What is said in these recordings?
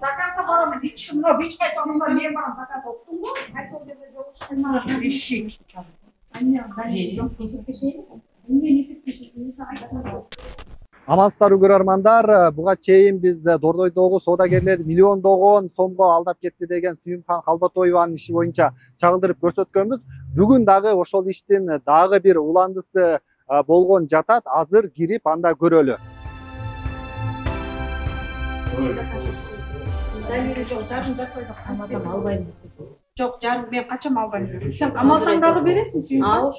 заказға барамын ешкім мынау ешқайсы адамдар мен барамын заказ ұттым ғой қайсыл жерде жоқ ешек Амансыздар көрөрмандар, буга чейин биз Дордойдогу соодагерлер миллиондогон сомго алдап кетти деген Сүйүмкан Калботоеванын иши боюнча чагылдырып көрсөткөнбүз. Бүгүн дагы ошол иштин дагы бир уландысы болгон жатат. Азыр кирип анда көрөлү. Жоқ, жарым мен қачам албаймын. Сен қамалсаң дағы бересің, Сүйүмкан.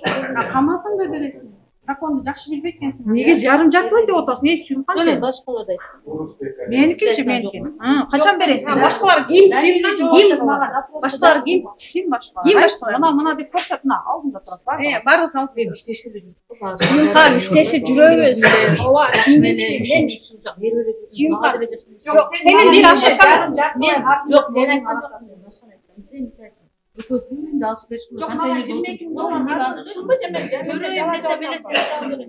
Қамалсаң да бересің. Законды жақсы білбей екенсің. Неге жарым жартылай деп отырсың? Ей, Сүйүмкан сен. Башкаларды айт. Менікінше менікі. Қачан бересің? Башқалар киім, Сүйүмкан киім. Башкалар киім. Киім башқалар. Мына деп көрсет, мына алдында тұрады. Бары салып Мен иштешеле жүрдүм. Сүйүмкан иштешип жүрөбүз. Сүйүмкан. Жоқ, сенің бир ашышқан. Мен жоқ, сен айткан жоқсың. Өкөзүн да алып беришкен. Контейнерде төрөйүм десем эле сен.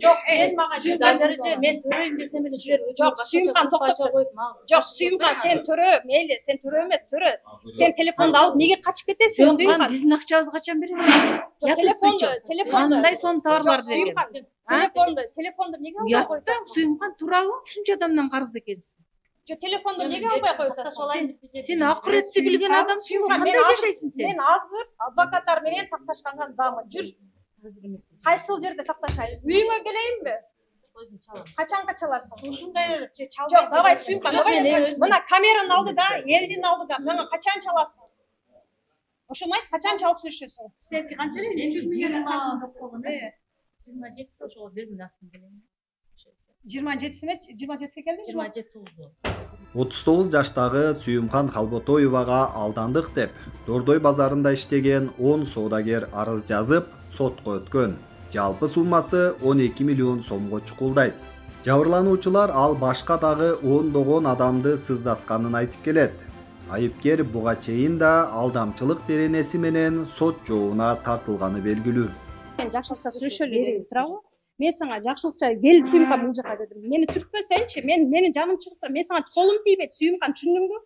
Жоқ, мен мага мен төрөйүм десем эле силер Жоқ, Сүйүмкан токтоп. Жоқ, Сүйүмкан сен төрө, мейлі, сен төрө эмес, төрө. Сен телефонду алып неге качып кетесиң, Сүйүмкан? Биздин акчабызды качан бересиң? Телефонду. Кандай сонун товарларды берген? Телефонду неге албай коюп? Сүйүмкан туурабы? Ушунча адамдан карыз экенсиң. Жо телефонду неге албай коюп атасың? Сен акыретти билген адамсың. Кандай жашайсың сен? Мен азыр адвокаттар менен такташканга замын. Жүр. Кайсыл жерде такташайын? Үйүңө келейинби? Качанга чаласың? Ушундай чалбай. Жок, давай Сүйүмкан, давай. Мына камеранын алдыда, элдин алдыда мага качан чаласың? Ошону айт, качан чалып жүрүшөсүң? Сеники канча эле? 300 миллион качан деп койгон. 27 ошого бергин астын келем. 27-сине 27-ге келди? 27 39 жаштагы Сүйүмкан Калботоевага алдандык деп Дордой базарында иштеген 10 соодагер арыз жазып, сотко өткөн. Жалпы суммасы 12 миллион сомго чукулдайт. Жабырлануучулар ал башка дагы ондогон адамды сыздатканын айтып келет. Айыпкер буга чейин да алдамчылык беренеси менен сот жообуна тартылганы белгилүү. Мен жакшылыкча сүйлөшөлү дедим, туурабы? Мен сага жакшылыкча кел Сүйүмкан бул жака дедим. Мени түртпөсөңчү, менин жаным чыгып тур. Мен сага колум тийбейт, Сүйүмкан, түшүндүңбү?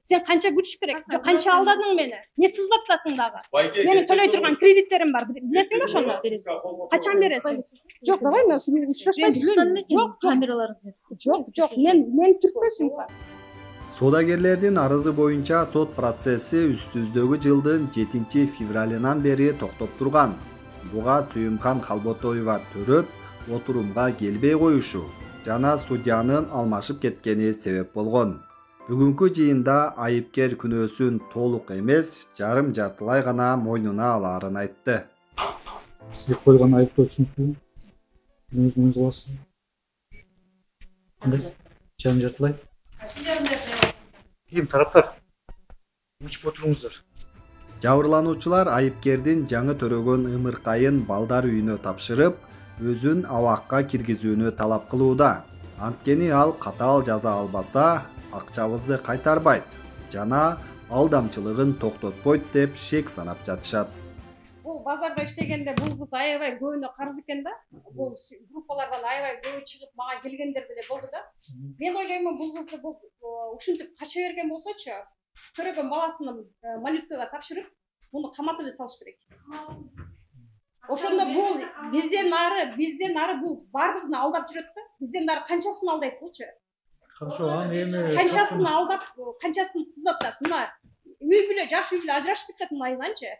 Сен канча күтүш керек? Жок, канча алдадың мени? Не сыздатасың дагы? Менин төлөй турган кредиттерим бар. Билесиңби ошону? Качан бересиң? Жок, давай мен учлашпайсың. Жок, мен түртпөсүң. Соодагерлердин арызы боюнча сот процесси үстүбүздөгү жылдын 7 февралынан бери токтоп турган. Буга Сүйүмкан Калботоева төрөп, отурумга келбей коюшу жана судьянын алмашып кеткени себеп болгон. Бүгүнкү жыйында айыпкер күнөөсүн толук эмес, жарым жартылай гана мойнуна алаарын айтты. Сиз койгон айыптоо түшүнүктүүбү? Өзүңүз кыласыз. Кандай? Жарым жартылай? Ким тараптар? Учуп отуруңуздар. Жабырлануучулар айыпкердин жаңы төрөгөн ымыркайын балдар үйүнө тапшырып, өзүн абакка киргизүүнү талап кылууда. Анткени ал катаал жаза албаса, акчабызды кайтарбайт жана алдамчылыгын токтотпойт деп шек санап жатышат. Бул базарда иштегенде бул кыз аябай көбүнө карыз экен да. Бул группалардан аябай көбү чыгып мага келгендер деле болду да. Мен ойлоймун бул кызды бул ушинтип кача берген болсочу, төрөгөн баласын малюткага тапшырып, муну каматып эле салыш керек. Ошондо бул бизден ары бул бардыгын алдап жүрөт да. Бизден ары канчасын алдайт булчу? Хорошо, аны эми канчасын алдап, канчасын сыздатат. Мына үй бүлө, жаш үй бүлө ажырашып кетет мына айнанчы.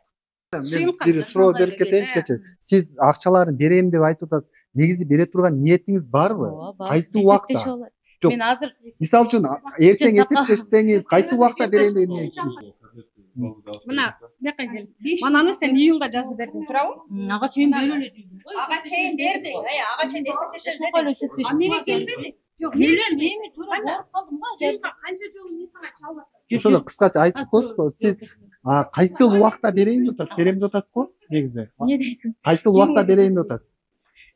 Мен бир суроо берип кетейинчи. Сиз акчаларын берем деп айтып атасыз. Негизи бере турган ниетиңиз барбы? Кайсы убакта? Мен азыр мисалы үчүн эртең эсептешсеңиз, кайсы убакта берем деген ниетиңиз? Мына бияка кел. Мананы сен июнга жазып бердиң, туурабы? ага чейин бөлө эле жүрдүм. Ага чейин бердиң. Ага чейин эсептешет дедиң. Эмнеге келбедиң? Жок, мен тура ооруп калдым го. Канча жолу мен сага чалып аттым. Ошону кыскача айтып коесузбу? Сиз кайсыл убакта берейин деп атасыз? Берем деп атасыз го? Негизи. Эмне дейсиң? Кайсыл убакта берейин деп атасыз?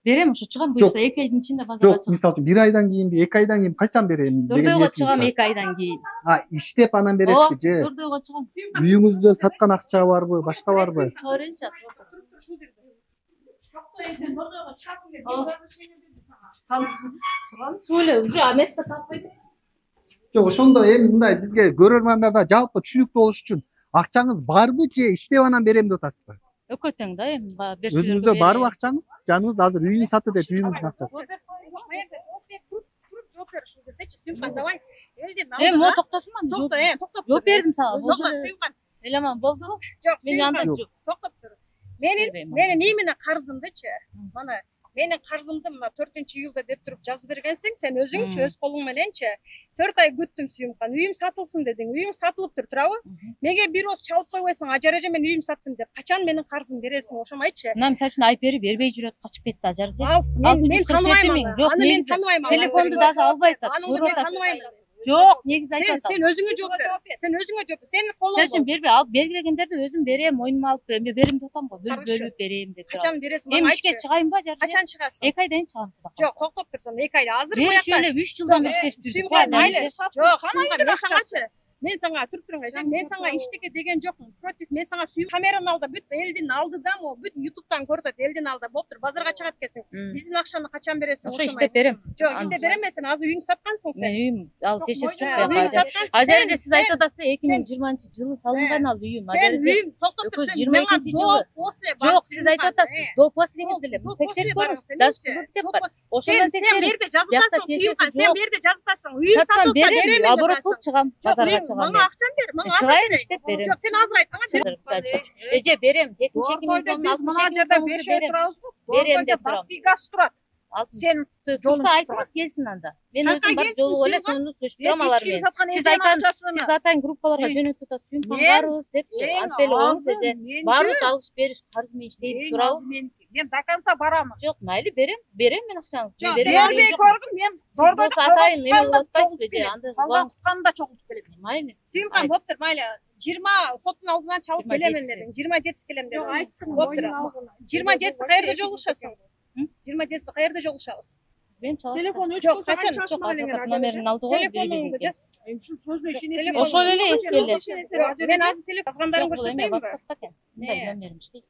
Берем, ошо чыгам, буюрса 2 айдын ичинде базарга чыгам. Жок, мисалы үчүн 1 айдан кийинби, 2 айдан кийин качан берем деген Дордойго чыгам 2 айдан кийин. Иштеп анан бересизби же? Дордойго чыгам. Үйүңүздө саткан акча барбы, башка барбы? Чыга берейинчи азыр. Сен Дордойго чыгасың деп разрешение берди сага. Чыгам. Сөйлө, уже место таппайт. Жок, ошондо эми мындай бизге көрөрмандарда жалпы түшүнүктүү болуш үчүн акчаңыз барбы же иштеп анан берем деп атасызбы? Экөө тең да эми Өзүңүздө барбы акчаңыз? Жаныңыз азыр үйүн саты деп үйүңүздүн акчасы. Жооп бер ушул жердечи. Сүйүмкан, давай. Элдин Эми могу алдыда. токтосуңбу анан Токто, токтоп. жооп бердим сага. Бул Токто, жерде Сүйүмкан. эламан болду. Жок, Мен анда Сүйүмкан. жок. Токтоп тур. Бербейм, Менин именно карзымдычы. Мана менин карзымды мына 4-июлда деп туруп жазып бергенсиң, сен өзүңчү өз колуң мененчи 4 ай күттүм Сүйүмкан. Үйүм сатылсын дедиң. Үйүң сатылыптыр, туурабы? Меге бир оз чалып койбойсуң, ажар эже мен үйүм саттым деп. Качан менин карзым бересиң, ошону айтчы. Мына мисалы үчүн айып бербей жүрөт, качып кетти ажар эже. Мен тааныбайм аны. Жок, Аны мен негизи тааныбайм. телефонду даже албай атат. Аны мен тааныбайм. Жок, негизи айтып атам. Сен өзүңө жооп бер. Сен өзүңө жооп бер. Сенин колуң. Мисалы үчүн бербей алып бергилегендерди өзүм берем, мойнума алып эми берем деп атам го. Бөлүп берем деп. Качан бересиң? Эми ишке чыгайынбы ажар эже? Качан чыгасың? 2 айдан чыгам. Жок, токтоп тур сонда 2 айда. Азыр Бериш эле 3 жылдан бери иштешип жүрдүк ажар эже. Жок, мен саңачы. Мен сага туруп туруңга, мен сага иштеге деген жокмун. Против, мен сага сүйүп камеранын алдыда бүт элдин алдыда, могу бүт YouTube'дан көрүп элдин алдыда болуптур. Базарга чыгат экенсиң. Биздин акчаны качан бересиң? Ошо иштеп берем. Жок, иштеп берем мен, сен азыр үйүңдү саткансың сен. Мен үйүм ал тешеси жок Үйүңдү бияка. саткансың. Ажар эже сиз айтып атасыз 2020-жылы салынган ал үйүм. Ажар Сен эже үйүм токтоп тур. Сен 22-нчи жылы. Жок, сиз айтып атасыз. До после эмес деле. Текшерип көрүңүз. Даже кызыл деп бар. Ошондон Сен текшерип. берде жазып атасың, Сүйүмкан, сен берде жазып атасың. Үйүм Сатсам сатылса берем, берем. оборот кылып чыгам, базарга чыгам. Мага акчам бер, мага Чыгайын иштеп берем. Жок, сен азыр айт, Эже берем, 7-2 миллиондон Biz mına жерде 5 ай турабыз. Берем деп турам. Дофигасы турат. Сен Турса айтыңыз келсин анда. Мен Кака өзүм барып келсин, жолугуп эле Сүйүмкан? сонун сүйлөшүп турам алар менен. Сиз атайын группаларга жөнөтүп атасыз, Сүйүмкан барыбыз депчи. Антип эле коюңуз эже. Баарыбыз алыш бериш, карыз менен иштейбиз туурабы? Мен до конца барамын. Жок, майли берем мен акчаңызды. Сен бербей көргүн, мен Сиз болсо атайын эме кылып атпайсызбы же? Андай кылбаңыз. Калганда чогултуп келем. Майли. Сүйүмкан болуптур, майли. 20 соттун алдынан чалып 27 келемин дедиң. 27 келем Жок, дедиң. айттым. Болуптур. 27 каерде жолугушасың? 27 каерде жолугушабыз? Мен чаласыз. Телефон Жок, өчкөн качан? Жок, адвокат номерин алды го. Телефонуңду жаз. Ушул сөзбө ишенесиң. Ошол эле эски эле. Мен азыр телефон жазгандарын Жок, бул эме көрсөтпөймүнбү? WhatsApp'та экен. Мындай номерим иштейт.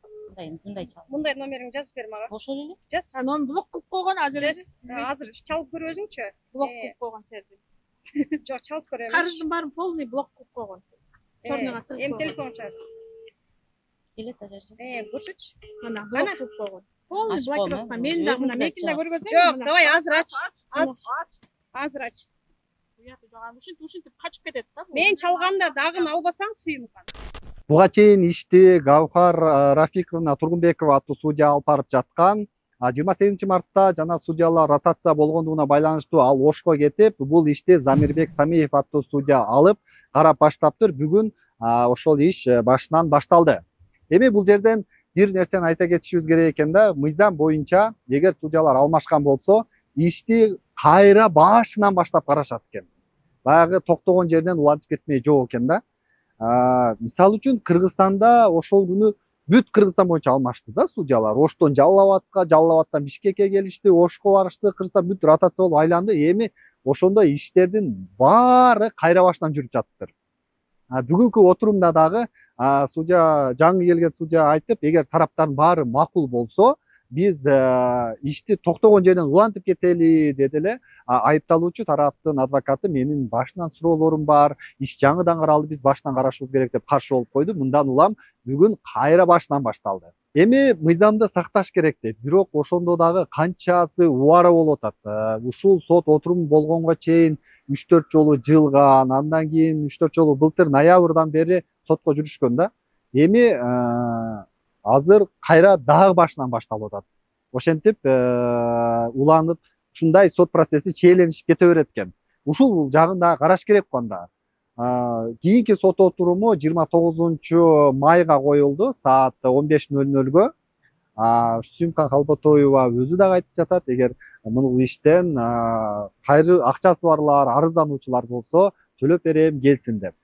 Мындай чал. Мындай номериңди жазып бер мага. Ошол эле. Жаз. Анон блок кылып койгон ажыр. Жаз. Азыр чалып көр өзүңчү. Блок кылып койгон серди. Жок, чалып көрөм. Карыздын баарын полный блок кылып койгон. Чорнуга тыгып Эми койгон. телефон чал. Келет ажар эже. Көрсөтчү. Мына блок кылып койгон. Полный Ачып блокировка. коймо. Мен да мына Өзүңүз мекинде айтчы. көргөзөм. Жок, давай азыр ач. Азыр ач. Ушинтип качып кетет да. Мен чалганда дагын албасаң Сүйүмкан. Буга чейин ишти Гаухар Рафиковна Тургунбекова аттуу судья алып барып жаткан. 28 мартта жана судьялар ротация болгондугуна байланыштуу ал Ошко кетип, бул ишти Замирбек Самиев аттуу судья алып карап баштаптыр. Бүгүн ошол иш башынан башталды. Эми бул жерден бир нерсени айта кетишибиз керек экен да. Мыйзам боюнча эгер судьялар алмашкан болсо, ишти кайра башынан баштап карашат экен. Баягы токтогон жерден улантып кетмей жок экен да. Мисалы үчүн Кыргызстанда ошол күнү бүт Кыргызстан боюнча алмашты да судьялар. Оштон Жалал-Абадтан Бишкекке келишти, Ошко барышты, Кыргызстан бүт ротация болуп айланды. Эми ошондой иштердин баары кайра башынан жүрүп жатыптыр. Бүгүнкү отурумда дагы судья жаңы келген судья айтып, эгер тараптардын баары макул болсо, биз ишти токтогон жерден улантып кетели деди эле. Айыпталуучу тараптын адвокаты менин башынан суроолорум бар, иш жаңыдан каралды, биз башынан карашыбыз керек деп каршы болуп койду. Мындан улам бүгүн кайра башынан башталды. Эми мыйзамды сакташ керек дейт. Бирок ошондо дагы канчасы убара болуп атат. Ушул сот отуруму болгонго чейин 3-4 жолу жылган, андан кийин 3-4 жолу былтыр ноябрдан бери сотко жүрүшкөн да. Эми азыр кайра дагы башынан башталып атат. Ошентип уланып ушундай сот процесси чиеленип кете берет экен. Ушул жагын дагы караш керек анда. Кийинки сот отуруму 29 майга коюлду саат 15:00-гө. Сүйүмкан Калботоева өзү дагы айтып жатат, эгер мунул иштен кайры акчасы барлар, арыздануучулар болсо төлөп берем келсин деп.